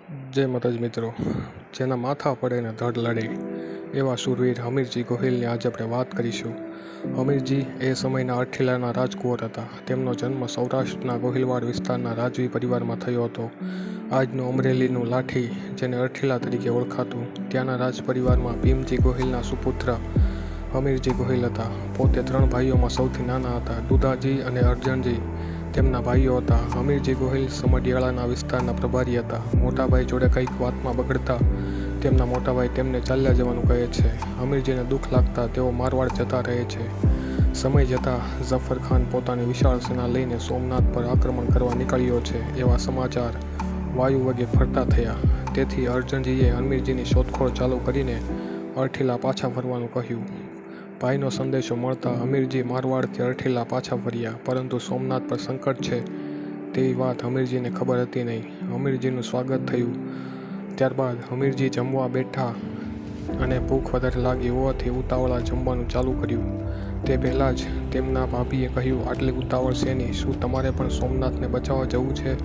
જય માતાજી મિત્રો, જેના માથા પડે ને ધડ લડે એવા શૂરવીર હમીરજી ગોહિલની આજે આપણે વાત કરીશું. હમીરજી એ સમયના અરઠીલાના રાજકુંવર હતા. તેમનો જન્મ સૌરાષ્ટ્રના ગોહિલવાડ વિસ્તારના રાજવી પરિવારમાં થયો હતો. આજનું અમરેલીનું લાઠી, જેને અરઠીલા તરીકે ઓળખાતું, ત્યાંના રાજ પરિવારમાં ભીમજી ગોહિલના સુપુત્ર હમીરજી ગોહિલ હતા. પોતે 3 ભાઈઓમાં સૌથી નાના હતા. દુધાજી અને અરજણજી તેમના ભાઈઓ હતા. હમીરજી ગોહિલ સમઢિયાળાના વિસ્તારના પ્રભારી હતા. મોટાભાઈ જોડે કંઈક વાતમાં બગડતા તેમના મોટાભાઈ તેમને ચાલ્યા જવાનું કહે છે. હમીરજીને દુઃખ લાગતા તેઓ મારવાડ જતા રહે છે. સમય જતાં ઝફર ખાન પોતાની વિશાળ સેના લઈને સોમનાથ પર આક્રમણ કરવા નીકળ્યો છે એવા સમાચાર વાયુ વગે ફરતા થયા. તેથી અરજણજીએ હમીરજીની શોધખોળ ચાલુ કરીને અરઠીલા પાછા ફરવાનું કહ્યું. ભાઈનો સંદેશો મળતા હમીરજી મારવાડથી અરઠીલા પાછા ફર્યા, પરંતુ સોમનાથ પર સંકટ છે તેવી વાત હમીરજીને ખબર હતી નહીં. હમીરજીનું સ્વાગત થયું. ત્યારબાદ હમીરજી જમવા બેઠા અને ભૂખ વધારે લાગી હોવાથી ઉતાવળા જમવાનું ચાલુ કર્યું. તે પહેલાં જ તેમના ભાભીએ કહ્યું, આટલી ઉતાવળ શેની? શું તમારે પણ સોમનાથને બચાવવા જવું છે?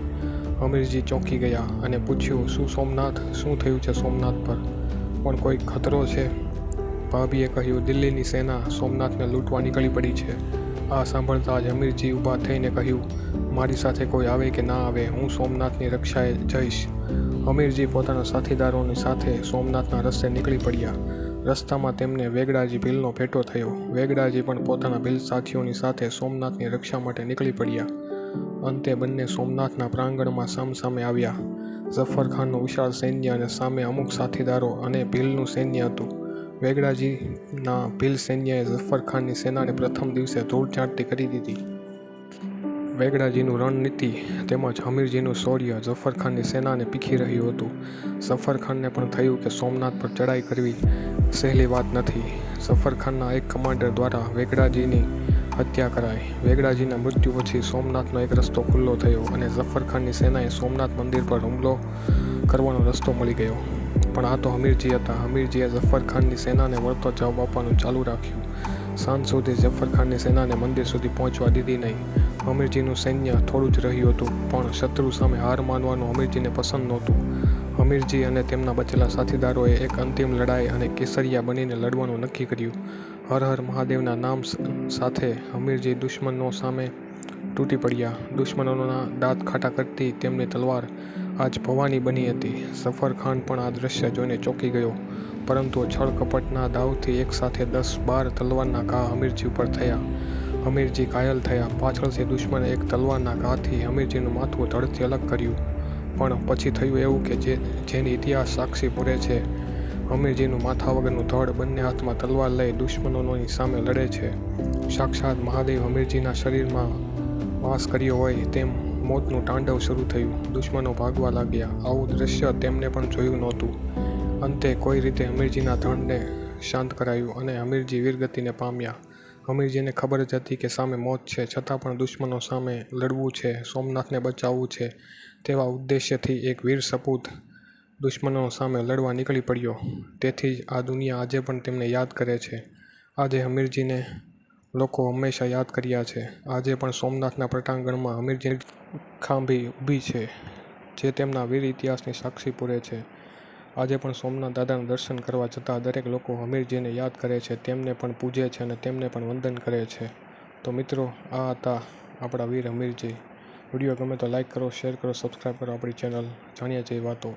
હમીરજી ચોંકી ગયા અને પૂછ્યું, શું સોમનાથ? શું થયું છે સોમનાથ પર? પણ કોઈ ખતરો છે? ભાભીએ કહ્યું, દિલ્હીની સેના સોમનાથને લૂંટવા નીકળી પડી છે. આ સાંભળતા જ હમીરજી ઊભા થઈને કહ્યું, મારી સાથે કોઈ આવે કે ના આવે, હું સોમનાથની રક્ષાએ જઈશ. હમીરજી પોતાના સાથીદારોની સાથે સોમનાથના રસ્તે નીકળી પડ્યા. રસ્તામાં તેમને વેગડાજી ભીલનો ભેટો થયો. વેગડાજી પણ પોતાના ભીલ સાથીઓની સાથે સોમનાથની રક્ષા માટે નીકળી પડ્યા. અંતે બંને સોમનાથના પ્રાંગણમાં સામસામે આવ્યા. ઝફર ખાનનું વિશાળ સૈન્ય અને સામે અમુક સાથીદારો અને ભીલનું સૈન્ય હતું. વેગડાજીના ભીલ સૈન્યએ ઝફર ખાનની સેનાને પ્રથમ દિવસે ધૂળચાંટતી કરી દીધી. વેગડાજીનું રણનીતિ તેમજ હમીરજીનું શૌર્ય ઝફર ખાનની સેનાને પીખી રહ્યું હતું. ઝફર ખાનને પણ થયું કે સોમનાથ પર ચડાઈ કરવી સહેલી વાત નથી. ઝફર ખાનના એક કમાન્ડર દ્વારા વેગડાજીની હત્યા કરાઈ. વેગડાજીના મૃત્યુ પછી સોમનાથનો એક રસ્તો ખુલ્લો થયો અને ઝફર ખાનની સેનાએ સોમનાથ મંદિર પર હુમલો કરવાનો રસ્તો મળી ગયો. પણ આ તો હમીરજી હતા. હમીરજીએ ઝફર ખાનની સેનાને વળતો જવાબ આપવાનું ચાલુ રાખ્યું. સાંજ સુધી ઝફર ખાનની સેનાને મંદિર સુધી પહોંચવા દીધી નહીં. હમીરજીનું સૈન્ય થોડું જ રહ્યું હતું, પણ શત્રુ સામે હાર માનવાનું હમીરજીને પસંદ નહોતું. હમીરજી અને તેમના બચેલા સાથીદારોએ એક અંતિમ લડાઈ અને કેસરિયા બનીને લડવાનું નક્કી કર્યું. હર હર મહાદેવના નામ સાથે હમીરજી દુશ્મનો સામે તૂટી પડ્યા. દુશ્મનોના દાંત ખાટા કરતી તેમની તલવાર આજ ભવાની બની હતી. ઝફર ખાન પણ આ દ્રશ્ય જોઈને ચોંકી ગયો, પરંતુ છળ કપટના દાવથી એક સાથે 10-12 તલવારના ઘા હમીરજી ઉપર થયા. હમીરજી ઘાયલ થયા. પાછળથી દુશ્મને એક તલવારના ઘાથી હમીરજીનું માથું ધડથી અલગ કર્યું. પણ પછી થયું એવું કે જેની ઇતિહાસ સાક્ષી પૂરે છે. હમીરજીનું માથા વગરનું ધડ બંને હાથમાં તલવાર લઈ દુશ્મનોની સામે લડે છે. સાક્ષાત મહાદેવ હમીરજીના શરીરમાં વાસ કર્યો હોય તેમ મોતનું તાંડવ શરૂ થયું. દુશ્મનો ભાગવા લાગ્યા. આવું દ્રશ્ય તેમને પણ જોયું નહોતું. અંતે કોઈ રીતે હમીરજીના ધડને શાંત કરાયું અને હમીરજી વીરગતિને પામ્યા. હમીરજીને ખબર જ હતી કે સામે મોત છે, છતાં પણ દુશ્મનો સામે લડવું છે, સોમનાથને બચાવવું છે તેવા ઉદ્દેશ્યથી એક વીર સપૂત દુશ્મનો સામે લડવા નીકળી પડ્યો. તેથી જ આ દુનિયા આજે પણ તેમને યાદ કરે છે. આજે હમીરજીને લોકો હંમેશા યાદ કર્યા છે. આજે પણ સોમનાથના પટાંગણમાં હમીરજીની ખાંભી ઊભી છે, જે તેમના વીર ઇતિહાસની સાક્ષી પૂરે છે. આજે પણ સોમનાથ દાદાના દર્શન કરવા જતા દરેક લોકો હમીરજીને યાદ કરે છે, તેમને પણ પૂજે છે અને તેમને પણ વંદન કરે છે. તો મિત્રો, આ હતા આપણા વીર હમીરજી. વિડીયો ગમે તો લાઈક કરો, શેર કરો, સબસ્ક્રાઈબ કરો આપણી ચેનલ જાણીએ જેવી વાતો.